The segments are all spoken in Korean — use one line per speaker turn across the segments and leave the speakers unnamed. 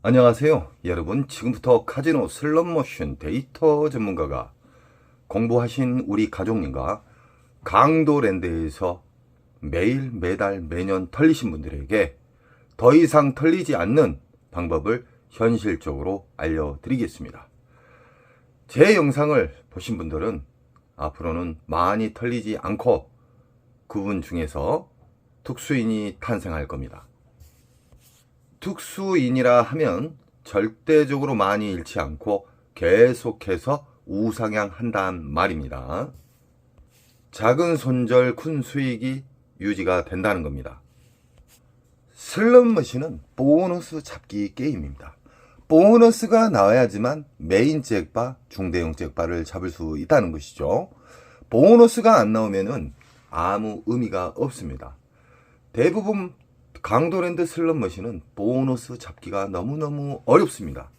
안녕하세요. 여러분, 지금부터 카지노 슬롯머신 데이터 전문가가 공부하신 우리 가족님과 강도랜드에서 매일 매달 매년 털리신 분들에게 더 이상 털리지 않는 방법을 현실적으로 알려드리겠습니다. 제 영상을 보신 분들은 앞으로는 많이 털리지 않고 그분 중에서 특수인이 탄생할 겁니다. 특수인이라 하면 절대적으로 많이 잃지 않고 계속해서 우상향한단 말입니다. 작은 손절 큰 수익이 유지가 된다는 겁니다. 슬롯머신은 보너스 잡기 게임입니다. 보너스가 나와야지만 메인 잭바, 중대형 잭바를 잡을 수 있다는 것이죠. 보너스가 안 나오면은 아무 의미가 없습니다. 대부분 강도랜드 슬롯머신은 보너스 잡기가 너무너무 어렵습니다.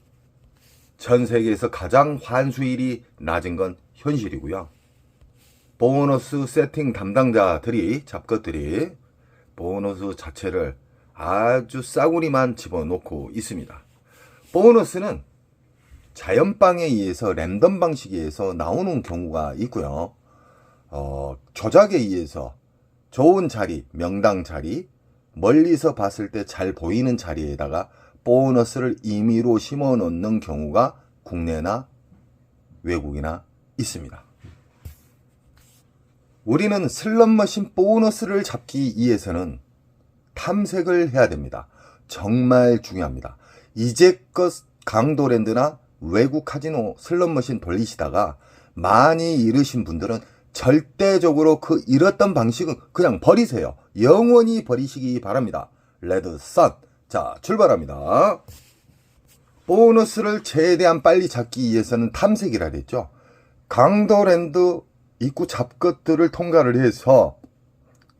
전 세계에서 가장 환수율이 낮은 건 현실이고요. 보너스 세팅 담당자들이, 잡것들이 보너스 자체를 아주 싸구리만 집어넣고 있습니다. 보너스는 자연방에 의해서 랜덤 방식에 의해서 나오는 경우가 있고요. 조작에 의해서 좋은 자리, 명당 자리, 멀리서 봤을 때 잘 보이는 자리에다가 보너스를 임의로 심어 놓는 경우가 국내나 외국이나 있습니다. 우리는 슬롯머신 보너스를 잡기 위해서는 탐색을 해야 됩니다. 정말 중요합니다. 이제껏 강도랜드나 외국 카지노 슬롯머신 돌리시다가 많이 잃으신 분들은 절대적으로 그 잃었던 방식은 그냥 버리세요. 영원히 버리시기 바랍니다. 레드선. 자, 출발합니다. 보너스를 최대한 빨리 잡기 위해서는 탐색이라 그랬죠. 강도랜드 입구 잡것들을 통과를 해서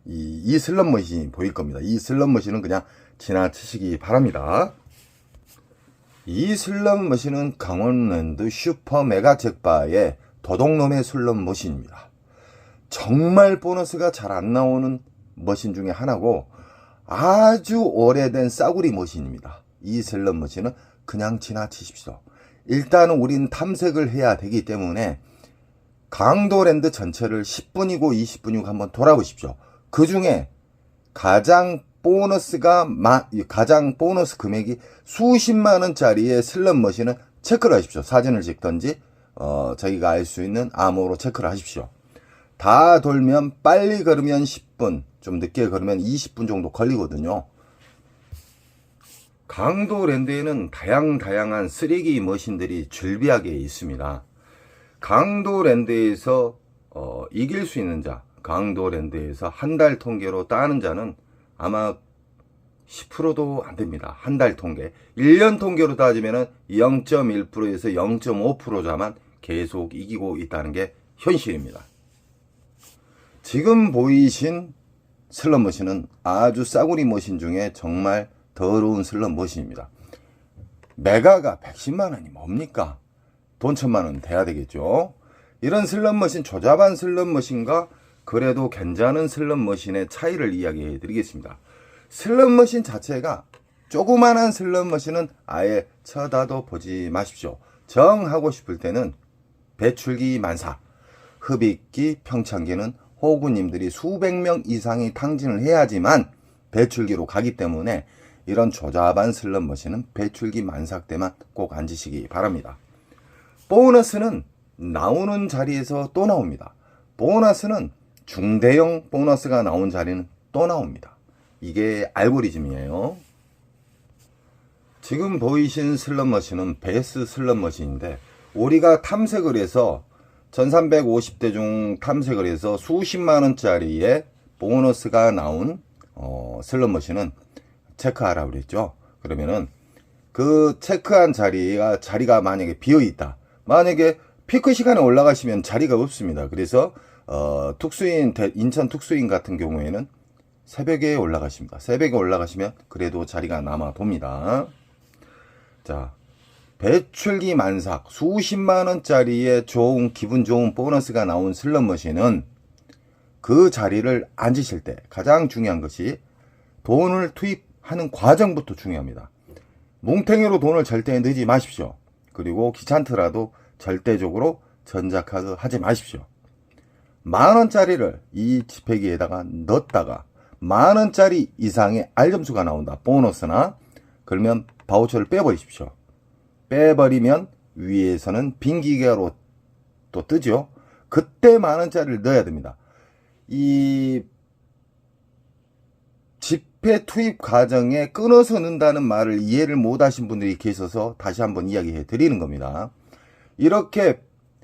이 슬롯머신이 보일 겁니다. 이 슬롯머신은 그냥 지나치시기 바랍니다. 이 슬롯머신은 강원랜드 슈퍼 메가 잭바의 도둑놈의 슬롯머신입니다. 정말 보너스가 잘 안 나오는 머신 중에 하나고 아주 오래된 싸구리 머신입니다. 이 슬롯머신은 그냥 지나치십시오. 일단은 우린 탐색을 해야 되기 때문에 강도랜드 전체를 10분이고 20분이고 한번 돌아보십시오. 그 중에 가장 보너스 금액이 수십만 원짜리의 슬롯머신은 체크를 하십시오. 사진을 찍던지 자기가 알 수 있는 암호로 체크를 하십시오. 다 돌면 빨리 걸으면 10분, 좀 늦게 걸으면 20분 정도 걸리거든요. 강도랜드에는 다양한 쓰레기 머신들이 줄비하게 있습니다. 강도랜드에서 이길 수 있는 자, 강도랜드에서 한 달 통계로 따는 자는 아마 10%도 안 됩니다. 한 달 통계. 1년 통계로 따지면 0.1%에서 0.5% 자만 계속 이기고 있다는 게 현실입니다. 지금 보이신 슬롯머신은 아주 싸구리 머신 중에 정말 더러운 슬롯머신입니다. 메가가 110만 원이 뭡니까? 돈 1000만 원 돼야 되겠죠. 이런 슬롯머신, 조잡한 슬롯머신과 그래도 괜찮은 슬롯머신의 차이를 이야기해 드리겠습니다. 슬롯머신 자체가 조그만한 슬롯머신은 아예 쳐다도 보지 마십시오. 정하고 싶을 때는 배출기 만사, 흡입기, 평창기는 호구님들이 수백 명 이상이 탕진을 해야지만 배출기로 가기 때문에 이런 조잡한 슬롯머신은 배출기 만삭 때만 꼭 앉으시기 바랍니다. 보너스는 나오는 자리에서 또 나옵니다. 보너스는 중대형 보너스가 나온 자리는 또 나옵니다. 이게 알고리즘이에요. 지금 보이신 슬롯머신은 베스 슬롯머신인데 우리가 탐색을 해서 1350대 중 탐색을 해서 수십만 원짜리의 보너스가 나온 슬롯머신은 체크하라고 그랬죠. 그러면은 그 체크한 자리가 만약에 비어 있다. 만약에 피크 시간에 올라가시면 자리가 없습니다. 그래서 인천 특수인 같은 경우에는 새벽에 올라가십니다. 새벽에 올라가시면 그래도 자리가 남아 돕니다. 자, 배출기 만삭 수십만 원짜리의 기분 좋은 보너스가 나온 슬롯머신은 그 자리를 앉으실 때 가장 중요한 것이 돈을 투입하는 과정부터 중요합니다. 뭉탱이로 돈을 절대 넣지 마십시오. 그리고 귀찮더라도 절대적으로 전자카드 하지 마십시오. 10,000원짜리를 이 지폐기에다가 넣었다가 10,000원짜리 이상의 알점수가 나온다. 보너스나. 그러면 바우처를 빼버리십시오. 빼버리면 위에서는 빈 기계로 또 뜨죠. 그때 10,000원짜리를 넣어야 됩니다. 이 지폐 투입 과정에 끊어서 넣는다는 말을 이해를 못 하신 분들이 계셔서 다시 한번 이야기해 드리는 겁니다. 이렇게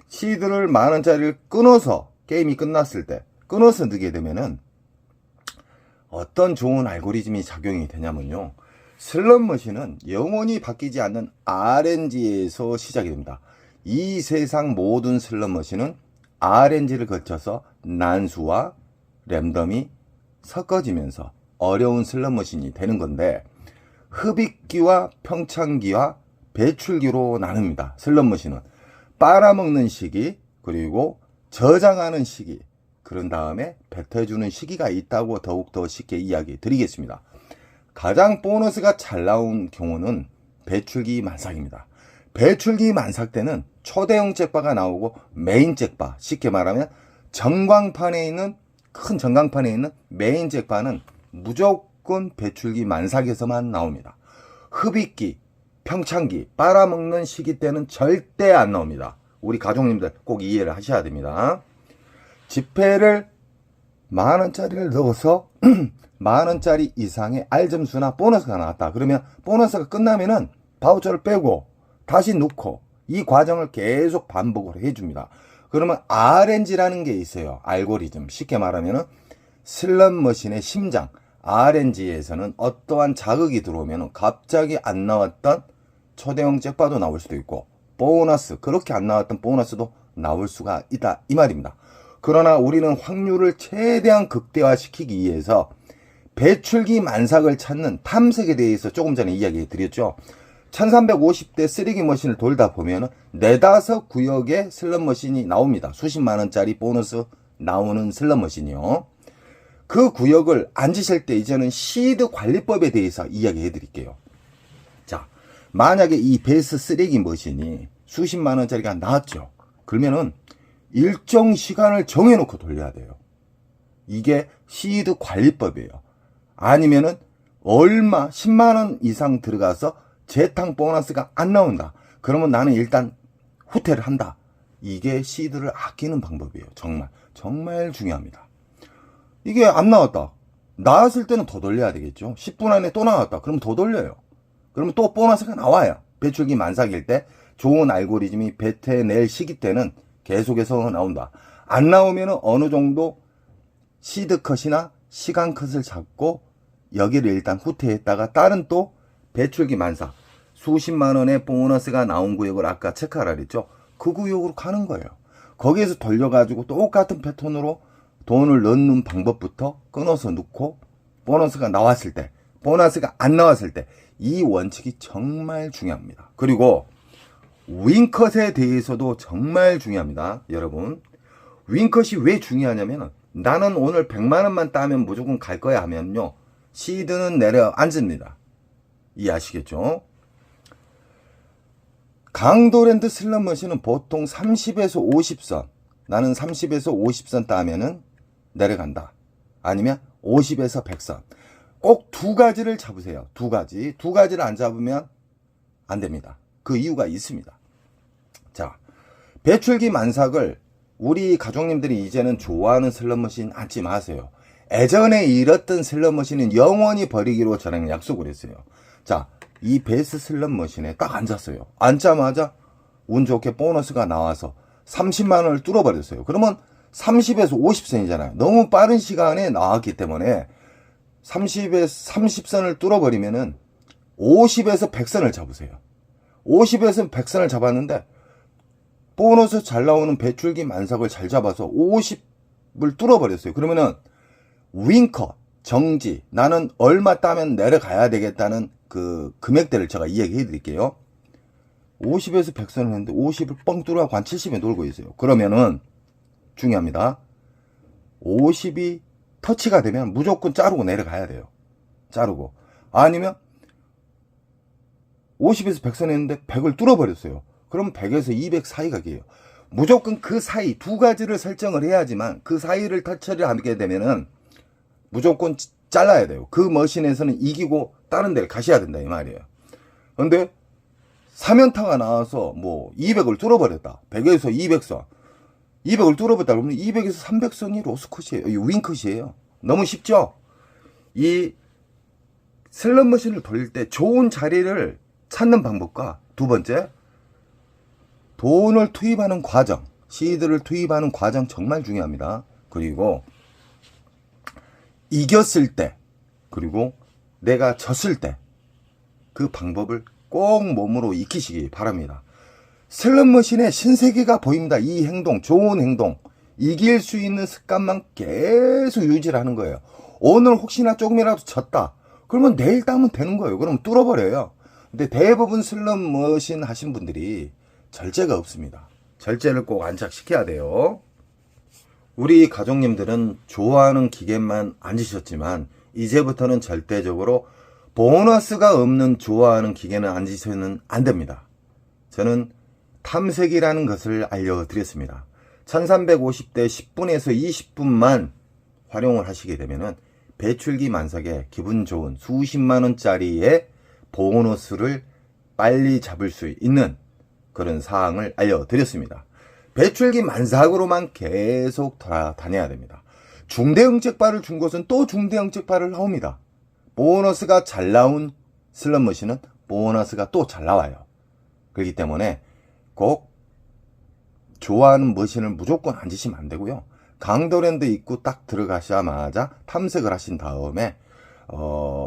시드를 10,000원짜리를 끊어서 게임이 끝났을 때 끊어서 넣게 되면은 어떤 좋은 알고리즘이 작용이 되냐면요. 슬롯머신은 영원히 바뀌지 않는 RNG에서 시작이 됩니다. 이 세상 모든 슬롯머신은 RNG를 거쳐서 난수와 랜덤이 섞어지면서 어려운 슬롯머신이 되는 건데, 흡입기와 평창기와 배출기로 나눕니다. 슬롯머신은 빨아먹는 시기, 그리고 저장하는 시기, 그런 다음에 뱉어주는 시기가 있다고 더욱더 쉽게 이야기 드리겠습니다. 가장 보너스가 잘 나온 경우는 배출기 만삭입니다. 배출기 만삭 때는 초대형 잭바가 나오고 메인 잭바, 쉽게 말하면 전광판에 있는 큰 전광판에 있는 메인 잭바는 무조건 배출기 만삭에서만 나옵니다. 흡입기, 평창기, 빨아먹는 시기 때는 절대 안 나옵니다. 우리 가족님들 꼭 이해를 하셔야 됩니다. 지폐를 10,000원짜리를 넣어서 10,000원짜리 이상의 알점수나 보너스가 나왔다. 그러면 보너스가 끝나면은 바우처를 빼고 다시 넣고 이 과정을 계속 반복을 해줍니다. 그러면 RNG라는 게 있어요. 알고리즘. 쉽게 말하면은 슬롯머신의 심장. RNG에서는 어떠한 자극이 들어오면 갑자기 안 나왔던 초대형 잭바도 나올 수도 있고, 보너스, 그렇게 안 나왔던 보너스도 나올 수가 있다, 이 말입니다. 그러나 우리는 확률을 최대한 극대화시키기 위해서 배출기 만삭을 찾는 탐색에 대해서 조금 전에 이야기 드렸죠. 1350대 쓰레기 머신을 돌다 보면 4-5 구역의 슬롯머신이 나옵니다. 수십만원짜리 보너스 나오는 슬롯머신이요. 그 구역을 앉으실 때 이제는 시드 관리법에 대해서 이야기해 드릴게요. 자, 만약에 이 베이스 쓰레기 머신이 수십만원짜리가 나왔죠. 그러면은 일정 시간을 정해놓고 돌려야 돼요. 이게 시드 관리법이에요. 아니면은 얼마 10만원 이상 들어가서 재탕 보너스가 안 나온다. 그러면 나는 일단 후퇴를 한다. 이게 시드를 아끼는 방법이에요. 정말 중요합니다. 이게 안 나왔다. 나왔을 때는 더 돌려야 되겠죠. 10분 안에 또 나왔다. 그러면 더 돌려요. 그러면 또 보너스가 나와요. 배출기 만삭일 때 좋은 알고리즘이 뱉어낼 시기 때는 계속해서 나온다. 안 나오면 어느 정도 시드 컷이나 시간 컷을 잡고 여기를 일단 후퇴했다가 다른 또 배출기 만삭, 수십만원의 보너스가 나온 구역을 아까 체크하라 그랬죠. 그 구역으로 가는 거예요. 거기에서 돌려가지고 똑같은 패턴으로 돈을 넣는 방법부터 끊어서 넣고, 보너스가 나왔을 때, 보너스가 안 나왔을 때, 이 원칙이 정말 중요합니다. 그리고 윙컷에 대해서도 정말 중요합니다. 여러분, 윙컷이 왜 중요하냐면, 나는 오늘 100만원만 따면 무조건 갈 거야 하면요, 시드는 내려앉습니다. 이해하시겠죠? 강도랜드 슬롯머신은 보통 30에서 50선, 나는 30에서 50선 따면은 내려간다. 아니면 50에서 100선. 꼭 두 가지를 잡으세요. 두 가지를 안 잡으면 안 됩니다. 그 이유가 있습니다. 자, 배출기 만삭을 우리 가족님들이 이제는 좋아하는 슬롯머신 앉지 마세요. 예전에 잃었던 슬롯머신은 영원히 버리기로 저랑 약속을 했어요. 자, 이 베이스 슬롯머신에 딱 앉았어요. 앉자마자 운 좋게 보너스가 나와서 30만원을 뚫어버렸어요. 그러면 30에서 50선이잖아요. 너무 빠른 시간에 나왔기 때문에 30선을 뚫어버리면은 50에서 100선을 잡으세요. 50에서 100선을 잡았는데 보너스 잘 나오는 배출기 만삭을 잘 잡아서 50을 뚫어버렸어요. 그러면은 윙컷, 정지, 나는 얼마 따면 내려가야 되겠다는 그 금액대를 제가 이야기해 드릴게요. 50에서 100선을 했는데 50을 뻥 뚫어가고 한 70에 놀고 있어요. 그러면은 중요합니다. 50이 터치가 되면 무조건 자르고 내려가야 돼요. 자르고. 아니면 50에서 100선 했는데 100을 뚫어버렸어요. 그럼 100에서 200 사이가 돼요. 무조건 그 사이 두 가지를 설정을 해야지만 그 사이를 터치를 하게 되면은 무조건 잘라야 돼요. 그 머신에서는 이기고 다른 데를 가셔야 된다 이 말이에요. 근데 3연타가 나와서 뭐 200을 뚫어버렸다. 100에서 200선. 200을 뚫어버렸다. 그러면 200에서 300선이 로스컷이에요. 이 윙컷이에요. 너무 쉽죠? 이 슬롯 머신을 돌릴 때 좋은 자리를 찾는 방법과 두 번째, 돈을 투입하는 과정, 시드를 투입하는 과정 정말 중요합니다. 그리고 이겼을 때, 그리고 내가 졌을 때 그 방법을 꼭 몸으로 익히시기 바랍니다. 슬롯 머신의 신세계가 보입니다. 이 행동, 좋은 행동, 이길 수 있는 습관만 계속 유지를 하는 거예요. 오늘 혹시나 조금이라도 졌다. 그러면 내일 따면 되는 거예요. 그럼 뚫어버려요. 근데 대부분 슬롯 머신 하신 분들이 절제가 없습니다. 절제를 꼭 안착시켜야 돼요. 우리 가족님들은 좋아하는 기계만 앉으셨지만 이제부터는 절대적으로 보너스가 없는 좋아하는 기계는 앉으셔는 안 됩니다. 저는 탐색이라는 것을 알려드렸습니다. 1350대 10분에서 20분만 활용을 하시게 되면은 배출기 만삭에 기분 좋은 수십만원짜리의 보너스를 빨리 잡을 수 있는 그런 사항을 알려드렸습니다. 배출기 만삭으로만 계속 돌아다녀야 됩니다. 중대형 잭바를 준 곳은 또 중대형 잭바를 나옵니다. 보너스가 잘 나온 슬롯 머신은 보너스가 또 잘 나와요. 그렇기 때문에 꼭 좋아하는 머신을 무조건 앉으시면 안 되고요. 강도랜드 입구 딱 들어가자마자 탐색을 하신 다음에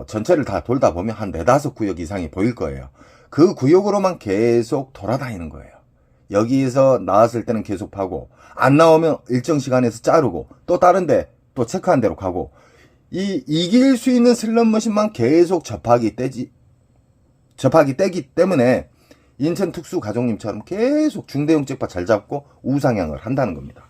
전체를 다 돌다 보면 한 4-5구역 이상이 보일 거예요. 그 구역으로만 계속 돌아다니는 거예요. 여기에서 나왔을 때는 계속 파고, 안 나오면 일정 시간에서 자르고, 또 다른데 또 체크한 대로 가고, 이길 수 있는 슬롯 머신만 계속 접하기 떼기 때문에 인천 특수 가족님처럼 계속 중대형 잭팟 잘 잡고 우상향을 한다는 겁니다.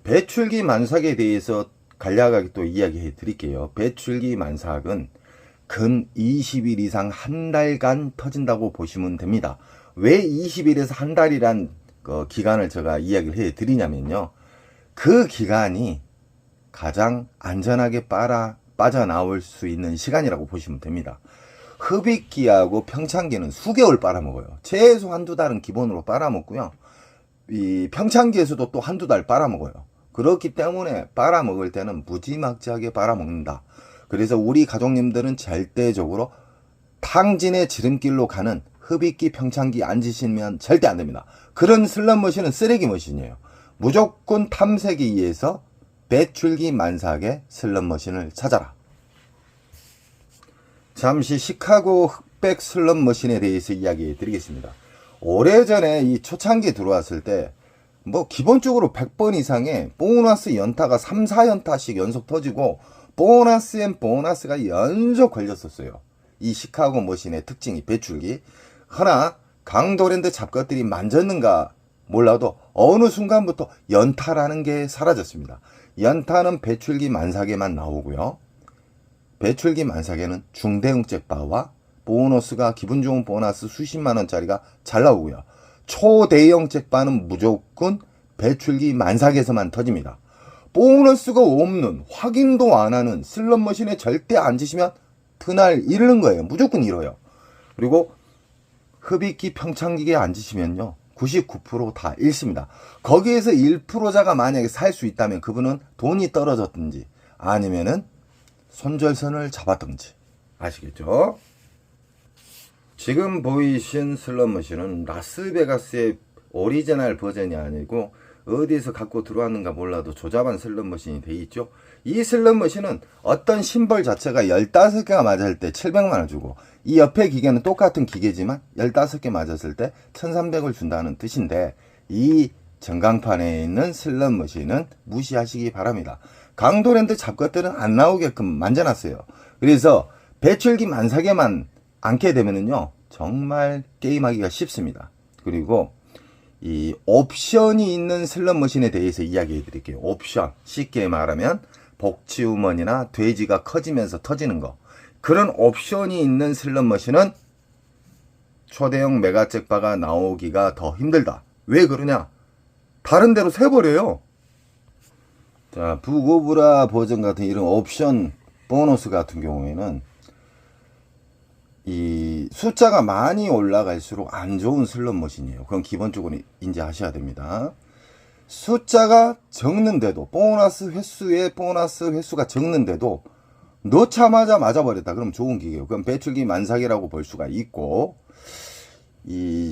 배출기 만삭에 대해서 간략하게 또 이야기해 드릴게요. 배출기 만삭은 근 20일 이상 한 달간 터진다고 보시면 됩니다. 왜 20일에서 한 달이란 기간을 제가 이야기를 해 드리냐면요. 그 기간이 가장 안전하게 빠져나올 수 있는 시간이라고 보시면 됩니다. 흡입기하고 평창기는 수개월 빨아먹어요. 최소 한두 달은 기본으로 빨아먹고요. 이 평창기에서도 또 한두 달 빨아먹어요. 그렇기 때문에 빨아먹을 때는 무지막지하게 빨아먹는다. 그래서 우리 가족님들은 절대적으로 탕진의 지름길로 가는 흡입기 평창기 앉으시면 절대 안 됩니다. 그런 슬롯 머신은 쓰레기 머신이에요. 무조건 탐색에 의해서 배출기 만삭의 슬롯 머신을 찾아라. 잠시 시카고 흑백 슬롯 머신에 대해서 이야기해 드리겠습니다. 오래전에 이 초창기 들어왔을 때 뭐 기본적으로 100번 이상의 보너스 연타가 3, 4연타씩 연속 터지고 보너스 앤 보너스가 연속 걸렸었어요. 이 시카고 머신의 특징이 배출기. 하나 강도랜드 잡것들이 만졌는가 몰라도 어느 순간부터 연타라는 게 사라졌습니다. 연타는 배출기 만삭에만 나오고요. 배출기 만삭에는 중대형 잭바와 보너스가 기분 좋은 보너스 수십만원짜리가 잘 나오고요. 초대형 잭바는 무조건 배출기 만삭에서만 터집니다. 보너스가 없는, 확인도 안 하는 슬롯 머신에 절대 앉으시면 그날 잃는 거예요. 무조건 잃어요. 그리고 흡입기 평창기에 앉으시면요 99% 다 잃습니다. 거기에서 1%자가 만약에 살 수 있다면 그분은 돈이 떨어졌든지 아니면은 손절선을 잡았든지. 아시겠죠? 지금 보이신 슬롯 머신은 라스베가스의 오리지널 버전이 아니고 어디에서 갖고 들어왔는가 몰라도 조잡한 슬롯 머신이 돼 있죠. 이 슬롯 머신은 어떤 심벌 자체가 15개가 맞을 때 700만원 주고, 이 옆에 기계는 똑같은 기계지만 15개 맞았을 때 1300을 준다는 뜻인데, 이 전광판에 있는 슬롯 머신은 무시하시기 바랍니다. 강도랜드 잡것들은 안 나오게끔 만져놨어요. 그래서 배출기 만삭에만 앉게 되면은요 정말 게임하기가 쉽습니다. 그리고 이 옵션이 있는 슬롯 머신에 대해서 이야기해 드릴게요. 옵션, 쉽게 말하면 복치우먼이나 돼지가 커지면서 터지는 거, 그런 옵션이 있는 슬롯머신은 초대형 메가 잭바가 나오기가 더 힘들다. 왜 그러냐? 다른 데로 새버려요. 자, 부고브라 버전 같은 이런 옵션 보너스 같은 경우에는 이 숫자가 많이 올라갈수록 안 좋은 슬롯머신이에요. 그건 기본적으로 인지하셔야 됩니다. 숫자가 적는데도 보너스 횟수가 적는데도 넣자마자 맞아버렸다. 그럼 좋은 기계예요. 그럼 배출기 만삭이라고 볼 수가 있고, 이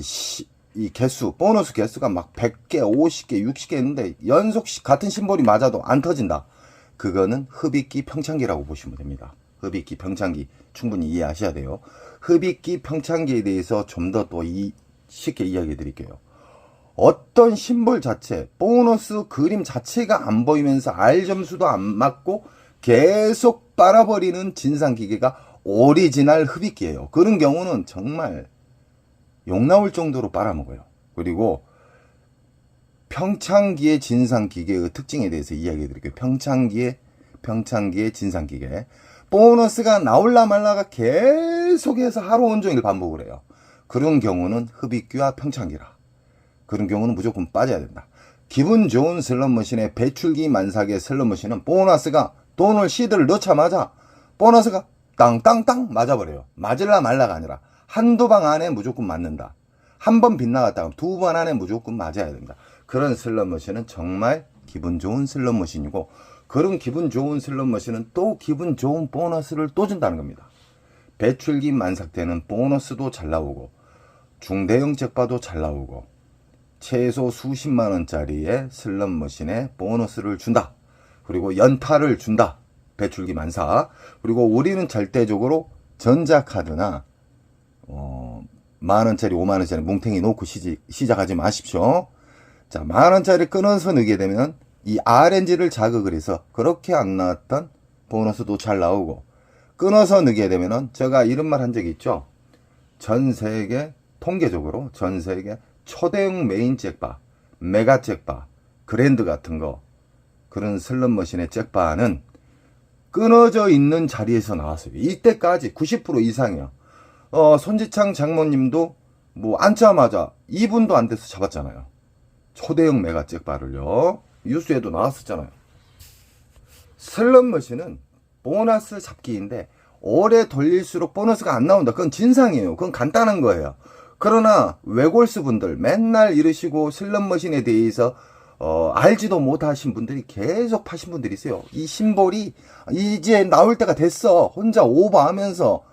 개수, 보너스 개수가 막 100개, 50개, 60개 있는데 연속 같은 심볼이 맞아도 안 터진다. 그거는 흡입기 평창기라고 보시면 됩니다. 흡입기 평창기 충분히 이해하셔야 돼요. 흡입기 평창기에 대해서 좀 더 또 쉽게 이야기해 드릴게요. 어떤 심볼 자체, 보너스 그림 자체가 안 보이면서 R점수도 안 맞고 계속 빨아버리는 진상기계가 오리지널 흡입기예요. 그런 경우는 정말 욕 나올 정도로 빨아먹어요. 그리고 평창기의 진상기계의 특징에 대해서 이야기해 드릴게요. 평창기의 진상기계. 보너스가 나올라 말라가 계속해서 하루 온종일 반복을 해요. 그런 경우는 흡입기와 평창기라. 그런 경우는 무조건 빠져야 된다. 기분 좋은 슬롯머신의 배출기 만삭의 슬롯머신은 보너스가 돈을 시드를 넣자마자 보너스가 땅땅땅 맞아버려요. 맞을라 말라가 아니라 한두 방 안에 무조건 맞는다. 한 번 빗나갔다가 두 번 안에 무조건 맞아야 된다. 그런 슬롯머신은 정말 기분 좋은 슬롯머신이고, 그런 기분 좋은 슬롯머신은 또 기분 좋은 보너스를 또 준다는 겁니다. 배출기 만삭 때는 보너스도 잘 나오고 중대형 잭바도 잘 나오고 최소 수십만 원짜리의 슬롯머신에 보너스를 준다. 그리고 연타를 준다. 배출기 만삭. 그리고 우리는 절대적으로 전자카드나 만원짜리 5만원짜리 뭉탱이 놓고 시작하지 마십시오. 자, 만원짜리 끊어서 넣게 되면 이 RNG를 자극을 해서 그렇게 안 나왔던 보너스도 잘 나오고, 끊어서 넣게 되면은 제가 이런 말 한 적이 있죠. 전 세계 통계적으로 전 세계 초대형 메인 잭바, 메가 잭바, 그랜드 같은 거, 그런 슬롯머신의 잭바는 끊어져 있는 자리에서 나왔어요. 이때까지 90% 이상이요. 손지창 장모님도 뭐 앉자마자 2분도 안 돼서 잡았잖아요. 초대형 메가 잭바를요. 뉴스에도 나왔었잖아요. 슬롯머신은 보너스 잡기인데 오래 돌릴수록 보너스가 안 나온다. 그건 진상이에요. 그건 간단한 거예요. 그러나 외골수 분들 맨날 이러시고 슬롯머신에 대해서 알지도 못하신 분들이 계속 파신 분들이 있어요. 이 심볼이 이제 나올 때가 됐어. 혼자 오버하면서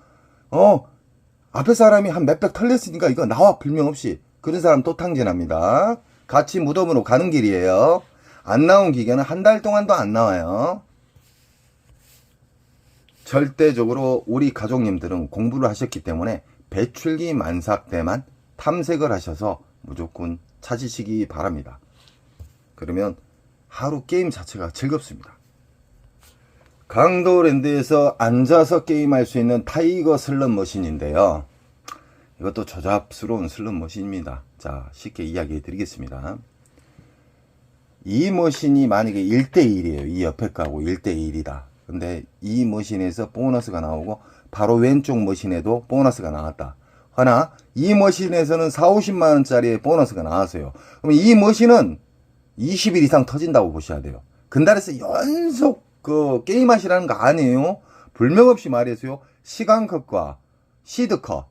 앞에 사람이 한 몇백 털렸으니까 이거 나와 불명 없이. 그런 사람 또 탕진합니다. 같이 무덤으로 가는 길이에요. 안 나온 기계는 한 달 동안도 안 나와요. 절대적으로 우리 가족님들은 공부를 하셨기 때문에 배출기 만삭 때만 탐색을 하셔서 무조건 찾으시기 바랍니다. 그러면 하루 게임 자체가 즐겁습니다. 강도랜드에서 앉아서 게임할 수 있는 타이거 슬롯머신인데요. 이것도 조잡스러운 슬롯머신입니다. 자, 쉽게 이야기해 드리겠습니다. 이 머신이 만약에 1대1이에요. 이 옆에 거하고 1대1이다. 근데 이 머신에서 보너스가 나오고 바로 왼쪽 머신에도 보너스가 나왔다. 하나 이 머신에서는 4, 50만 원짜리의 보너스가 나왔어요. 그럼 이 머신은 20일 이상 터진다고 보셔야 돼요. 근달에서 연속 게임하시라는 거 아니에요. 불명 없이 말해서요. 시간컷과 시드컷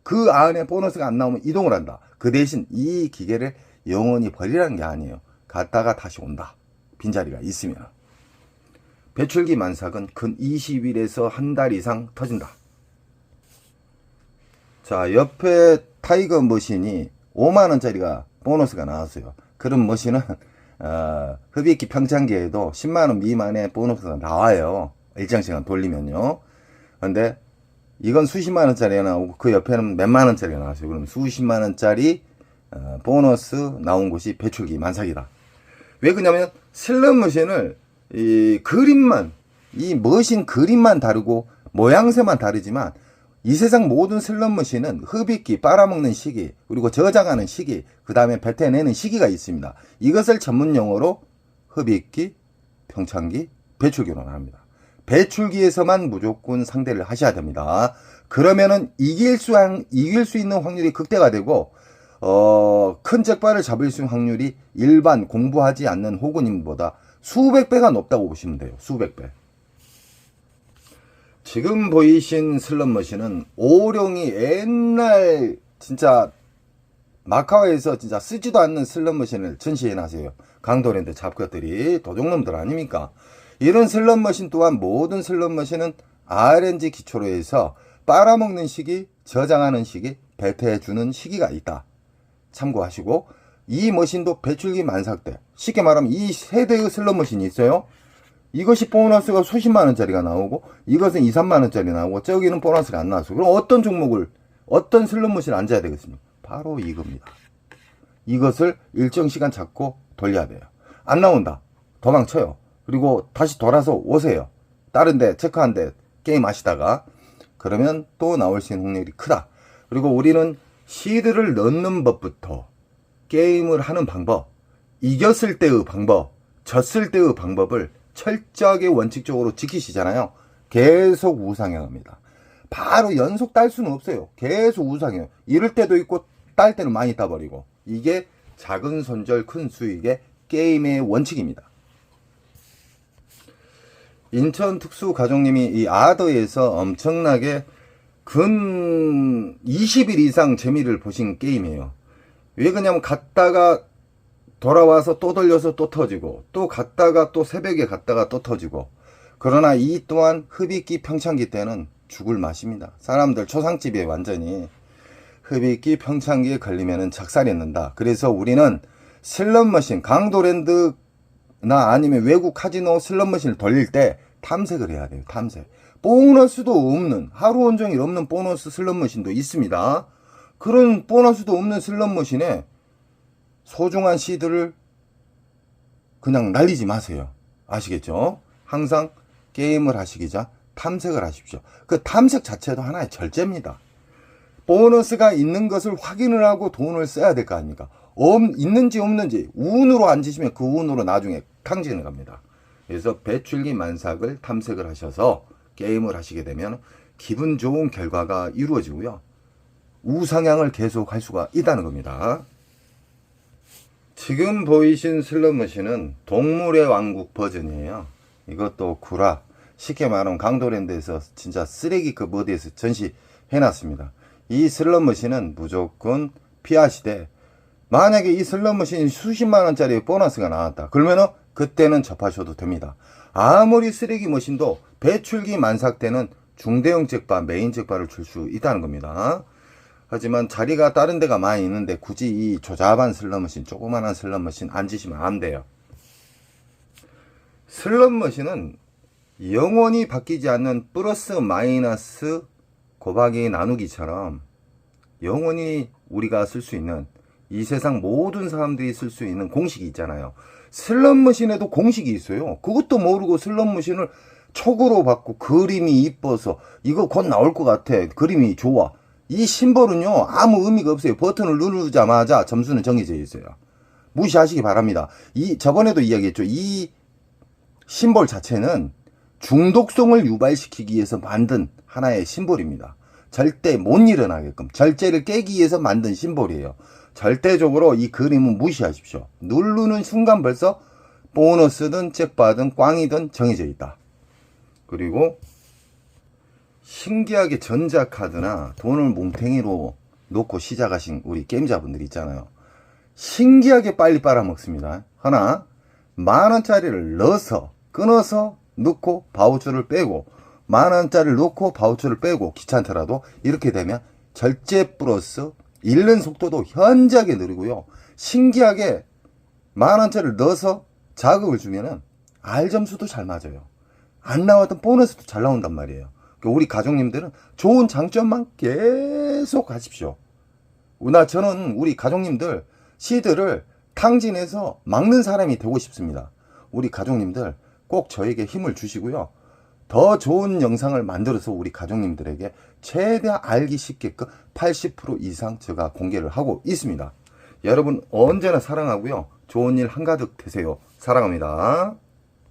그 안에 보너스가 안 나오면 이동을 한다. 그 대신 이 기계를 영원히 버리라는 게 아니에요. 갔다가 다시 온다. 빈자리가 있으면. 배출기 만삭은 근 20일에서 한 달 이상 터진다. 자, 옆에 타이거 머신이 5만원짜리가 보너스가 나왔어요. 그런 머신은 흡입기 평창기에도 10만원 미만의 보너스가 나와요. 일정 시간 돌리면요. 근데 이건 수십만원짜리가 나오고 그 옆에는 몇만원짜리가 나왔어요. 그럼 수십만원짜리 보너스 나온 곳이 배출기 만삭이다. 왜 그러냐면 슬롯머신을 이 그림만, 이 머신 그림만 다르고 모양새만 다르지만 이 세상 모든 슬롯머신은 흡입기, 빨아먹는 시기, 그리고 저장하는 시기, 그 다음에 뱉어내는 시기가 있습니다. 이것을 전문 용어로 흡입기, 평창기, 배출기로 합니다. 배출기에서만 무조건 상대를 하셔야 됩니다. 그러면은 이길 수 있는 확률이 극대가 되고 큰 잭바를 잡을 수 있는 확률이 일반 공부하지 않는 호구님보다 수백 배가 높다고 보시면 돼요. 수백 배. 지금 보이신 슬롯머신은 오룡이 옛날 진짜 마카오에서 진짜 쓰지도 않는 슬롯머신을 전시해놨어요. 강도랜드 잡것들이 도둑놈들 아닙니까? 이런 슬롯머신 또한 모든 슬롯머신은 RNG 기초로 해서 빨아먹는 시기, 저장하는 시기, 배태해주는 시기가 있다. 참고하시고 이 머신도 배출기 만삭대, 쉽게 말하면 이 세대의 슬롯머신이 있어요. 이것이 보너스가 수십만원짜리가 나오고 이것은 2, 3만원짜리 나오고 저기는 보너스가 안 나왔어. 그럼 어떤 종목을 어떤 슬롯머신을 앉아야 되겠습니까? 바로 이겁니다. 이것을 일정 시간 잡고 돌려야 돼요. 안 나온다. 도망쳐요. 그리고 다시 돌아서 오세요. 다른 데 체크한 데 게임 하시다가 그러면 또 나올 수 있는 확률이 크다. 그리고 우리는 시드를 넣는 법부터 게임을 하는 방법, 이겼을 때의 방법, 졌을 때의 방법을 철저하게 원칙적으로 지키시잖아요. 계속 우상향합니다. 바로 연속 딸 수는 없어요. 계속 우상향. 이럴 때도 있고 딸 때는 많이 따버리고. 이게 작은 손절 큰 수익의 게임의 원칙입니다. 인천 특수가족님이 이 아더에서 엄청나게 근 20일 이상 재미를 보신 게임이에요. 왜 그러냐면 갔다가 돌아와서 또 돌려서 또 터지고 또 갔다가 또 새벽에 갔다가 또 터지고. 그러나 이 또한 흡입기 평창기 때는 죽을 맛입니다. 사람들 초상집에 완전히 흡입기 평창기에 걸리면은 작살이 난다. 그래서 우리는 슬롯머신 강도랜드나 아니면 외국 카지노 슬롯머신을 돌릴 때 탐색을 해야 돼요. 탐색. 보너스도 없는, 하루 온종일 없는 보너스 슬롯머신도 있습니다. 그런 보너스도 없는 슬롯머신에 소중한 시드를 그냥 날리지 마세요. 아시겠죠? 항상 게임을 하시기 전 탐색을 하십시오. 그 탐색 자체도 하나의 절제입니다. 보너스가 있는 것을 확인을 하고 돈을 써야 될 거 아닙니까? 있는지 없는지 운으로 앉으시면 그 운으로 나중에 탕진을 갑니다. 그래서 배출기 만삭을 탐색을 하셔서 게임을 하시게 되면 기분 좋은 결과가 이루어지고요. 우상향을 계속 할 수가 있다는 겁니다. 지금 보이신 슬롯머신은 동물의 왕국 버전이에요. 이것도 구라. 쉽게 말하면 강도랜드에서 진짜 쓰레기급 어디에서 전시해놨습니다. 이 슬롯머신은 무조건 피하시되 만약에 이 슬롯머신이 수십만원짜리 보너스가 나왔다. 그러면은 그때는 접하셔도 됩니다. 아무리 쓰레기 머신도 배출기 만삭 때는 중대형 잭바, 메인 잭바를 줄 수 있다는 겁니다. 하지만 자리가 다른 데가 많이 있는데 굳이 이 조잡한 슬롯머신, 조그만한 슬롯머신 앉으시면 안 돼요. 슬롯머신은 영원히 바뀌지 않는 플러스 마이너스 곱하기 나누기처럼 영원히 우리가 쓸 수 있는 이 세상 모든 사람들이 쓸 수 있는 공식이 있잖아요. 슬롯머신에도 공식이 있어요. 그것도 모르고 슬롯머신을 촉으로 받고 그림이 이뻐서 이거 곧 나올 것 같아. 그림이 좋아. 이 심볼은요 아무 의미가 없어요. 버튼을 누르자마자 점수는 정해져 있어요. 무시하시기 바랍니다. 저번에도 이야기했죠. 이 심볼 자체는 중독성을 유발시키기 위해서 만든 하나의 심볼입니다. 절대 못 일어나게끔 절제를 깨기 위해서 만든 심볼이에요. 절대적으로 이 그림은 무시하십시오. 누르는 순간 벌써 보너스든 잭바든 꽝이든 정해져 있다. 그리고 신기하게 전자카드나 돈을 몽탱이로 놓고 시작하신 우리 게임자분들 있잖아요. 신기하게 빨리 빨아먹습니다. 하나, 만원짜리를 넣어서 끊어서 넣고 바우처를 빼고 만원짜리를 넣고 바우처를 빼고 귀찮더라도 이렇게 되면 절제 플러스 잃는 속도도 현저하게 느리고요. 신기하게 만원짜리를 넣어서 자극을 주면은 알점수도 잘 맞아요. 안 나왔던 보너스도 잘 나온단 말이에요. 우리 가족님들은 좋은 장점만 계속 하십시오. 저는 우리 가족님들 시드를 탕진해서 막는 사람이 되고 싶습니다. 우리 가족님들 꼭 저에게 힘을 주시고요. 더 좋은 영상을 만들어서 우리 가족님들에게 최대한 알기 쉽게끔 80% 이상 제가 공개를 하고 있습니다. 여러분 언제나 사랑하고요. 좋은 일 한가득 되세요. 사랑합니다.